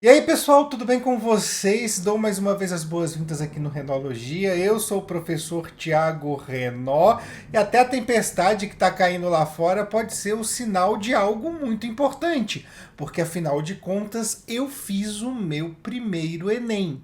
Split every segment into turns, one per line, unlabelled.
E aí, pessoal, tudo bem com vocês? Dou mais uma vez as boas-vindas aqui no Renologia. Eu sou o professor Tiago Renó e até a tempestade que está caindo lá fora pode ser o sinal de algo muito importante, porque afinal de contas eu fiz o meu primeiro Enem.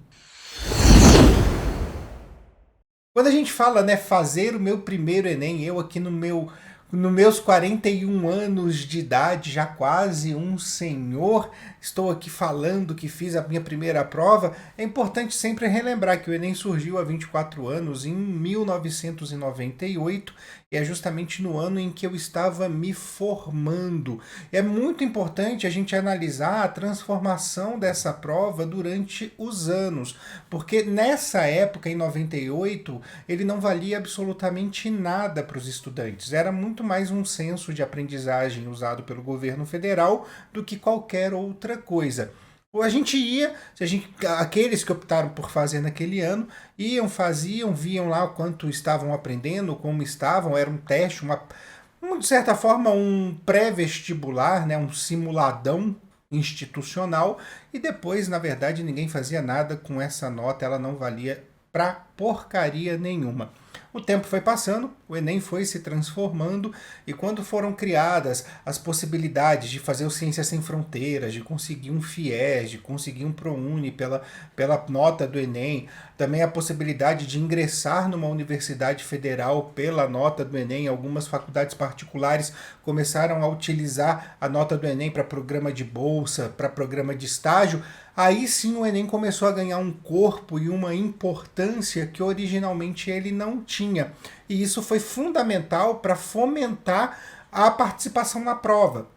Quando a gente fala, né, fazer o meu primeiro Enem, eu aqui nos meus 41 anos de idade, já quase um senhor, estou aqui falando que fiz a minha primeira prova. É importante sempre relembrar que o Enem surgiu há 24 anos, em 1998, e é justamente no ano em que eu estava me formando. É muito importante a gente analisar a transformação dessa prova durante os anos, porque nessa época, em 98, ele não valia absolutamente nada para os estudantes. Era muito mais um censo de aprendizagem usado pelo governo federal do que qualquer outra coisa. Ou a gente ia, aqueles que optaram por fazer naquele ano, iam, faziam, viam lá o quanto estavam aprendendo, como estavam, era um teste, de certa forma, um pré-vestibular, né, um simuladão institucional, e depois, na verdade, ninguém fazia nada com essa nota, ela não valia pra porcaria nenhuma. O tempo foi passando, o Enem foi se transformando, e quando foram criadas as possibilidades de fazer o Ciências Sem Fronteiras, de conseguir um FIES, de conseguir um ProUni pela nota do Enem, também a possibilidade de ingressar numa universidade federal pela nota do Enem, algumas faculdades particulares começaram a utilizar a nota do Enem para programa de bolsa, para programa de estágio. Aí sim o Enem começou a ganhar um corpo e uma importância que originalmente ele não tinha. E isso foi fundamental para fomentar a participação na prova.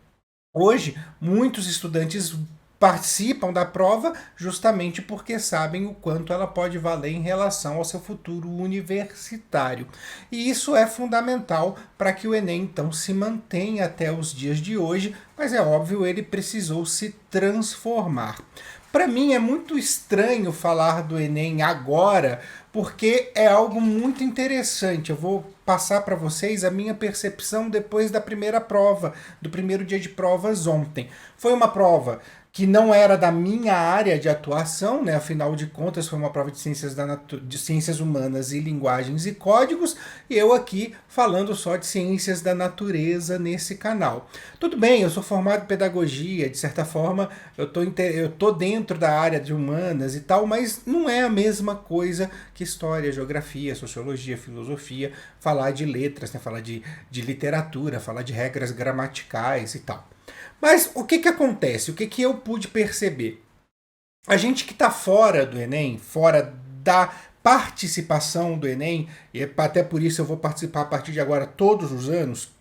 Hoje, muitos estudantes participam da prova justamente porque sabem o quanto ela pode valer em relação ao seu futuro universitário. E isso é fundamental para que o Enem então se mantenha até os dias de hoje, mas é óbvio, ele precisou se transformar. Para mim é muito estranho falar do Enem agora, porque é algo muito interessante. Eu vou passar para vocês a minha percepção depois da primeira prova, do primeiro dia de provas ontem. Foi uma prova que não era da minha área de atuação, né? Afinal de contas, foi uma prova de de ciências humanas e linguagens e códigos, e eu aqui falando só de ciências da natureza nesse canal. Tudo bem, eu sou formado em pedagogia, de certa forma, eu tô dentro da área de humanas e tal, mas não é a mesma coisa que história, geografia, sociologia, filosofia, falar de letras, né? Falar de literatura, falar de regras gramaticais e tal. Mas o que acontece? O que eu pude perceber? A gente que está fora do Enem, fora da participação do Enem, e até por isso eu vou participar a partir de agora todos os anos,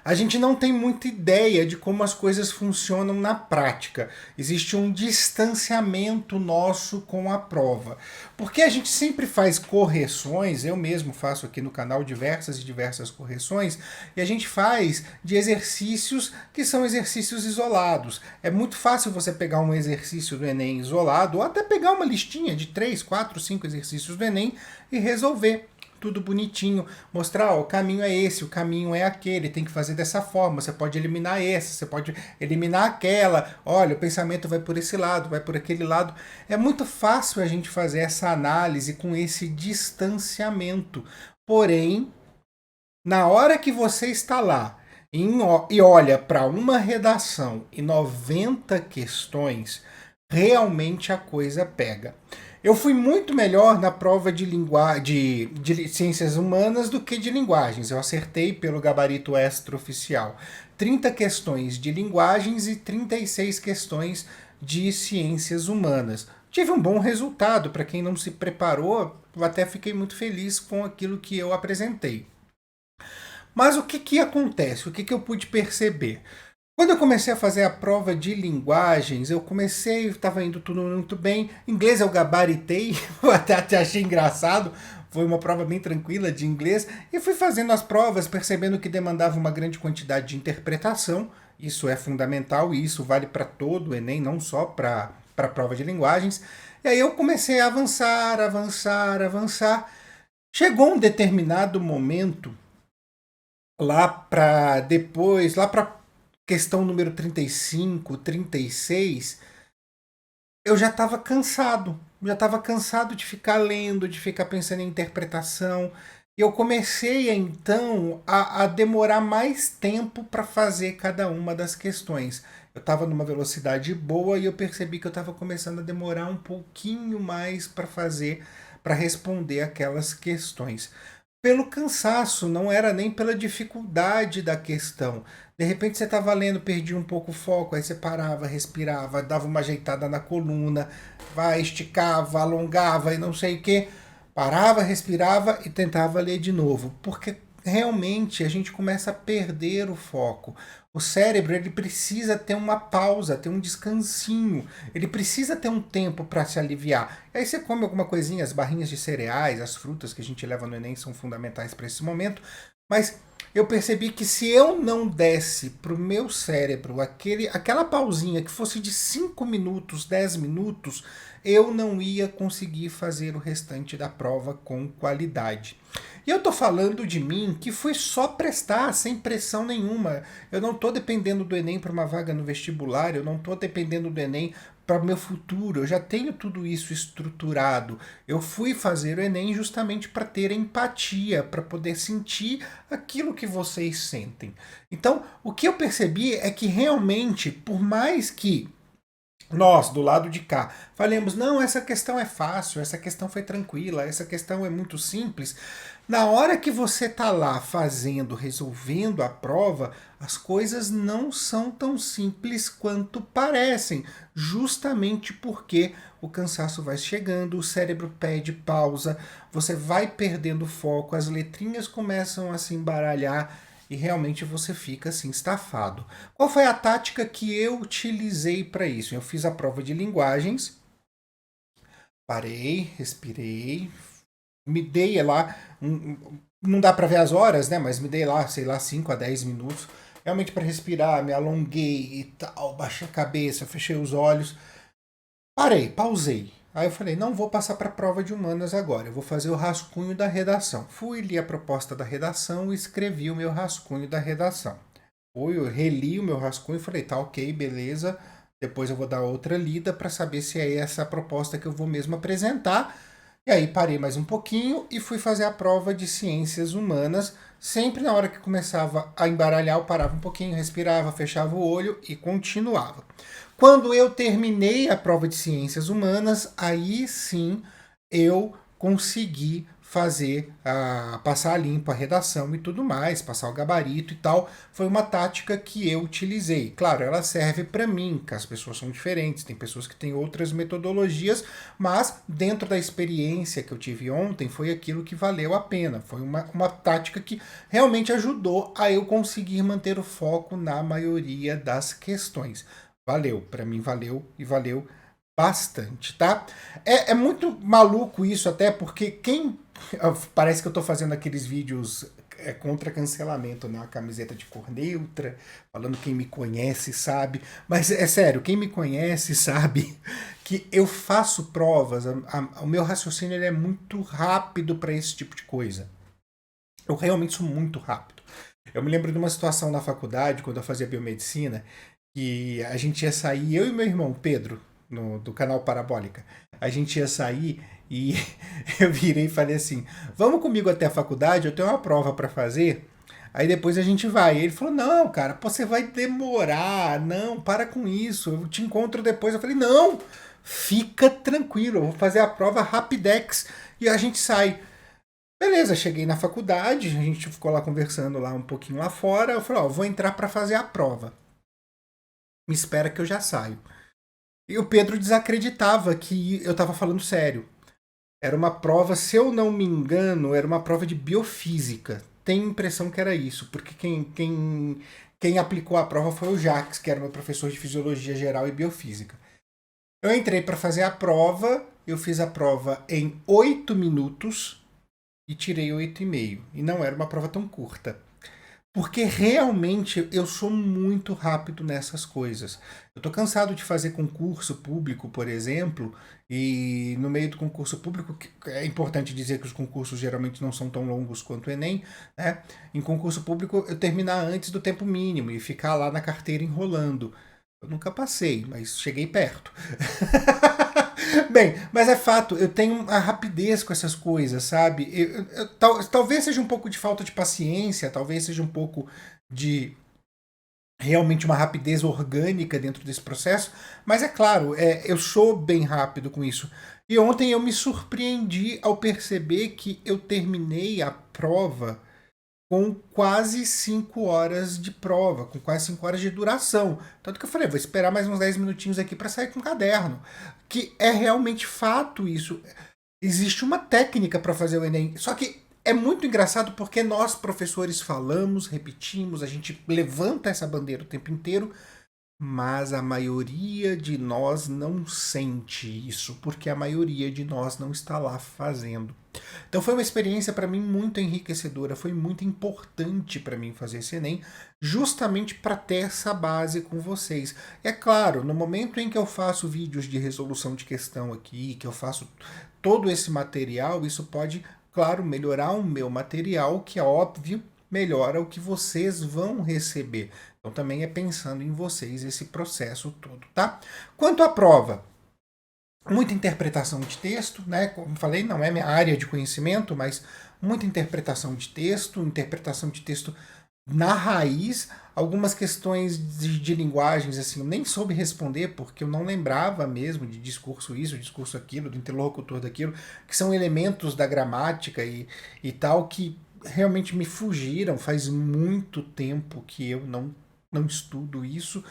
a gente não tem muita ideia de como as coisas funcionam na prática. Existe um distanciamento nosso com a prova. Porque a gente sempre faz correções, eu mesmo faço aqui no canal diversas e diversas correções, e a gente faz de exercícios que são exercícios isolados. É muito fácil você pegar um exercício do Enem isolado, ou até pegar uma listinha de 3, 4, 5 exercícios do Enem e resolver tudo bonitinho, mostrar, ó, o caminho é esse, o caminho é aquele, tem que fazer dessa forma, você pode eliminar essa, você pode eliminar aquela, olha, o pensamento vai por esse lado, vai por aquele lado. É muito fácil a gente fazer essa análise com esse distanciamento. Porém, na hora que você está lá e olha para uma redação e 90 questões, realmente a coisa pega. Eu fui muito melhor na prova de ciências humanas do que de linguagens. Eu acertei pelo gabarito extraoficial 30 questões de linguagens e 36 questões de ciências humanas. Tive um bom resultado. Para quem não se preparou, eu até fiquei muito feliz com aquilo que eu apresentei. Mas o que acontece? O que eu pude perceber? Quando eu comecei a fazer a prova de linguagens, estava indo tudo muito bem. Inglês eu gabaritei, eu até achei engraçado. Foi uma prova bem tranquila de inglês. E fui fazendo as provas, percebendo que demandava uma grande quantidade de interpretação. Isso é fundamental e isso vale para todo o Enem, não só para a prova de linguagens. E aí eu comecei a avançar, avançar, avançar. Chegou um determinado momento, lá para questão número 35, 36, eu já estava cansado de ficar lendo, de ficar pensando em interpretação. Eu comecei então a demorar mais tempo para fazer cada uma das questões. Eu estava numa velocidade boa e eu percebi que eu estava começando a demorar um pouquinho mais para fazer, para responder aquelas questões. Pelo cansaço, não era nem pela dificuldade da questão. De repente você estava lendo, perdia um pouco o foco, aí você parava, respirava, dava uma ajeitada na coluna, vai, esticava, alongava e não sei o que. Parava, respirava e tentava ler de novo. Porque realmente a gente começa a perder o foco. O cérebro ele precisa ter uma pausa, ter um descansinho. Ele precisa ter um tempo para se aliviar. E aí você come alguma coisinha, as barrinhas de cereais, as frutas que a gente leva no Enem são fundamentais para esse momento. Mas eu percebi que se eu não desse para o meu cérebro aquela pausinha que fosse de 5 minutos, 10 minutos, eu não ia conseguir fazer o restante da prova com qualidade. E eu tô falando de mim que foi só prestar, sem pressão nenhuma. Eu não tô dependendo do Enem para uma vaga no vestibular, eu não tô dependendo do Enem para o meu futuro. Eu já tenho tudo isso estruturado. Eu fui fazer o Enem justamente para ter empatia, para poder sentir aquilo que vocês sentem. Então, o que eu percebi é que realmente, por mais que nós, do lado de cá, falemos, não, essa questão é fácil, essa questão foi tranquila, essa questão é muito simples. Na hora que você tá lá fazendo, resolvendo a prova, as coisas não são tão simples quanto parecem, justamente porque o cansaço vai chegando, o cérebro pede pausa, você vai perdendo foco, as letrinhas começam a se embaralhar e realmente você fica assim estafado. Qual foi a tática que eu utilizei para isso? Eu fiz a prova de linguagens, parei, respirei, me dei lá, não dá para ver as horas, né? Mas me dei lá, sei lá, 5 a 10 minutos, realmente para respirar, me alonguei e tal, baixei a cabeça, fechei os olhos, parei, pausei. Aí eu falei, não vou passar para a prova de humanas agora, eu vou fazer o rascunho da redação. Fui, li a proposta da redação e escrevi o meu rascunho da redação. Eu reli o meu rascunho e falei, tá ok, beleza. Depois eu vou dar outra lida para saber se é essa a proposta que eu vou mesmo apresentar. E aí parei mais um pouquinho e fui fazer a prova de ciências humanas. Sempre na hora que começava a embaralhar, eu parava um pouquinho, respirava, fechava o olho e continuava. Quando eu terminei a prova de ciências humanas, aí sim eu consegui fazer passar limpo a redação e tudo mais, passar o gabarito e tal. Foi uma tática que eu utilizei. Claro, ela serve para mim, que as pessoas são diferentes, tem pessoas que têm outras metodologias, mas dentro da experiência que eu tive ontem, foi aquilo que valeu a pena. Foi uma tática que realmente ajudou a eu conseguir manter o foco na maioria das questões. Valeu, para mim valeu e valeu bastante, tá? É muito maluco isso até porque quem... Parece que eu tô fazendo aqueles vídeos contra cancelamento, né? Uma camiseta de cor neutra, falando quem me conhece sabe. Mas é sério, quem me conhece sabe que eu faço provas, o meu raciocínio ele é muito rápido para esse tipo de coisa. Eu realmente sou muito rápido. Eu me lembro de uma situação na faculdade, quando eu fazia biomedicina, que a gente ia sair, eu e meu irmão Pedro, do canal Parabólica, a gente ia sair e eu virei e falei assim: vamos comigo até a faculdade, eu tenho uma prova para fazer, aí depois a gente vai. E ele falou: não, cara, pô, você vai demorar, não, para com isso, eu te encontro depois. Eu falei: não, fica tranquilo, eu vou fazer a prova rapidex e a gente sai. Beleza, cheguei na faculdade, a gente ficou lá conversando lá um pouquinho lá fora. Eu falei: ó, vou entrar para fazer a prova. Me espera que eu já saio. E o Pedro desacreditava que eu estava falando sério. Era uma prova, se eu não me engano, era uma prova de biofísica. Tenho a impressão que era isso, porque quem aplicou a prova foi o Jacques, que era meu professor de fisiologia geral e biofísica. Eu entrei para fazer a prova, eu fiz a prova em 8 minutos e tirei 8,5. E não era uma prova tão curta. Porque realmente eu sou muito rápido nessas coisas. Eu tô cansado de fazer concurso público, por exemplo, e no meio do concurso público, é importante dizer que os concursos geralmente não são tão longos quanto o Enem, né? Em concurso público eu terminar antes do tempo mínimo e ficar lá na carteira enrolando. Eu nunca passei, mas cheguei perto. Bem, mas é fato, eu tenho a rapidez com essas coisas, sabe? Talvez seja um pouco de falta de paciência, talvez seja um pouco de realmente uma rapidez orgânica dentro desse processo, mas é claro, eu sou bem rápido com isso. E ontem eu me surpreendi ao perceber que eu terminei a prova com quase 5 horas de prova, com quase 5 horas de duração. Tanto que eu falei, vou esperar mais uns 10 minutinhos aqui para sair com o caderno. Que é realmente fato isso. Existe uma técnica para fazer o Enem. Só que é muito engraçado porque nós, professores, falamos, repetimos, a gente levanta essa bandeira o tempo inteiro, mas a maioria de nós não sente isso, porque a maioria de nós não está lá fazendo. Então foi uma experiência para mim muito enriquecedora, foi muito importante para mim fazer esse Enem, justamente para ter essa base com vocês. É claro, no momento em que eu faço vídeos de resolução de questão aqui, que eu faço todo esse material, isso pode, claro, melhorar o meu material, que é óbvio, melhora o que vocês vão receber. Então também é pensando em vocês esse processo todo, tá? Quanto à prova, muita interpretação de texto, né? Como falei, não é minha área de conhecimento, mas muita interpretação de texto na raiz, algumas questões de linguagens, assim, eu nem soube responder, porque eu não lembrava mesmo de discurso isso, discurso aquilo, do interlocutor daquilo, que são elementos da gramática e tal, que realmente me fugiram, faz muito tempo que eu não estudo isso.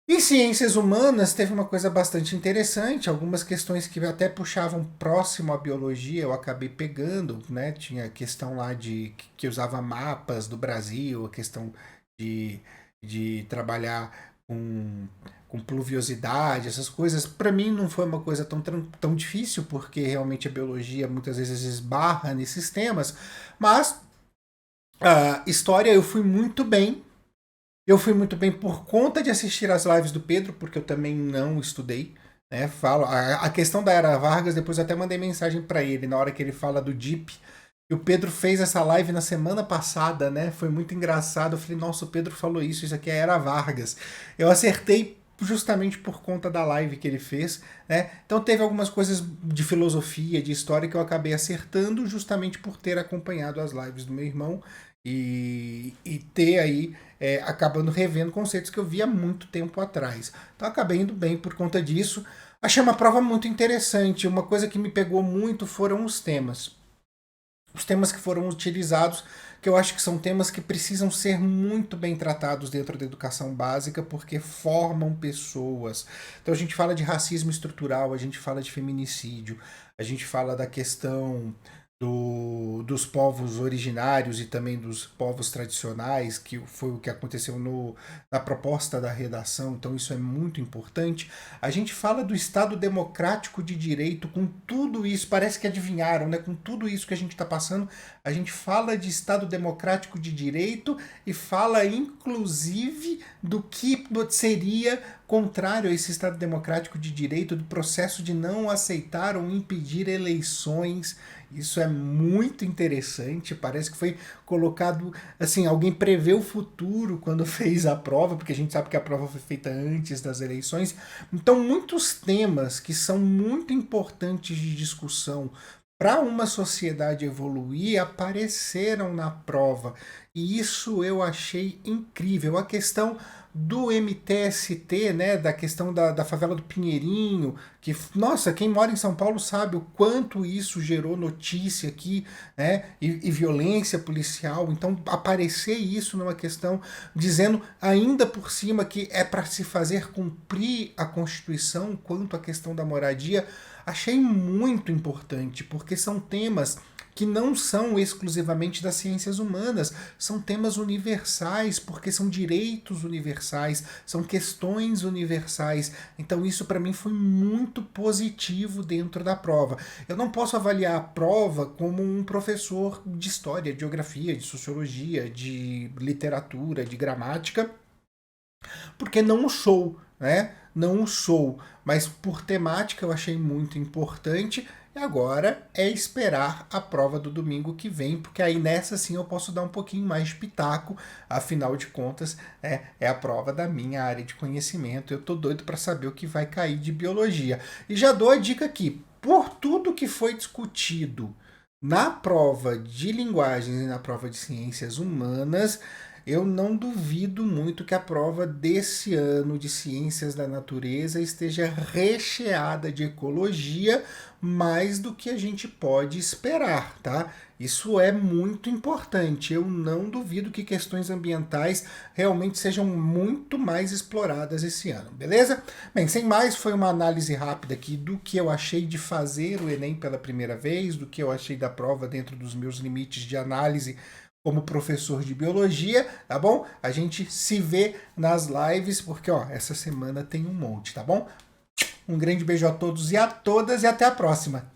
Em ciências humanas teve uma coisa bastante interessante, algumas questões que até puxavam próximo à biologia eu acabei pegando, né? Tinha a questão lá que usava mapas do Brasil, a questão de, de trabalhar com pluviosidade, essas coisas. Para mim não foi uma coisa tão difícil, porque realmente a biologia muitas vezes esbarra nesses temas, mas a história eu fui muito bem. Eu fui muito bem por conta de assistir as lives do Pedro, porque eu também não estudei. Né? Falo, a questão da Era Vargas, depois eu até mandei mensagem para ele na hora que ele fala do DIP. E o Pedro fez essa live na semana passada, né? Foi muito engraçado. Eu falei, nossa, o Pedro falou isso aqui é Era Vargas. Eu acertei justamente por conta da live que ele fez, né? Então teve algumas coisas de filosofia, de história que eu acabei acertando justamente por ter acompanhado as lives do meu irmão e ter aí acabando revendo conceitos que eu vi há muito tempo atrás. Então acabei indo bem por conta disso. Achei uma prova muito interessante. Uma coisa que me pegou muito foram os temas. Os temas que foram utilizados, que eu acho que são temas que precisam ser muito bem tratados dentro da educação básica, porque formam pessoas. Então a gente fala de racismo estrutural, a gente fala de feminicídio, a gente fala da questão dos povos originários e também dos povos tradicionais, que foi o que aconteceu na proposta da redação, então isso é muito importante. A gente fala do Estado Democrático de Direito, com tudo isso, parece que adivinharam, né? Com tudo isso que a gente está passando, a gente fala de Estado Democrático de Direito e fala inclusive do que seria contrário a esse Estado Democrático de Direito, do processo de não aceitar ou impedir eleições. Isso é muito interessante, parece que foi colocado, assim, alguém prevê o futuro quando fez a prova, porque a gente sabe que a prova foi feita antes das eleições. Então, muitos temas que são muito importantes de discussão para uma sociedade evoluir apareceram na prova. E isso eu achei incrível. A questão do MTST, né, da questão da favela do Pinheirinho, que, nossa, quem mora em São Paulo sabe o quanto isso gerou notícia aqui, né, e violência policial. Então, aparecer isso numa questão dizendo ainda por cima que é para se fazer cumprir a Constituição quanto à questão da moradia, achei muito importante, porque são temas que não são exclusivamente das ciências humanas, são temas universais, porque são direitos universais, são questões universais. Então isso para mim foi muito positivo dentro da prova. Eu não posso avaliar a prova como um professor de história, de geografia, de sociologia, de literatura, de gramática, porque não o sou, né? Não o sou, mas por temática eu achei muito importante. E agora é esperar a prova do domingo que vem, porque aí nessa sim eu posso dar um pouquinho mais de pitaco, afinal de contas é a prova da minha área de conhecimento. Eu tô doido para saber o que vai cair de biologia. E já dou a dica aqui, por tudo que foi discutido na prova de linguagens e na prova de ciências humanas, eu não duvido muito que a prova desse ano de ciências da natureza esteja recheada de ecologia, mais do que a gente pode esperar, tá? Isso é muito importante. Eu não duvido que questões ambientais realmente sejam muito mais exploradas esse ano, beleza? Bem, sem mais, foi uma análise rápida aqui do que eu achei de fazer o Enem pela primeira vez, do que eu achei da prova dentro dos meus limites de análise como professor de biologia, tá bom? A gente se vê nas lives, porque ó, essa semana tem um monte, tá bom? Um grande beijo a todos e a todas e até a próxima.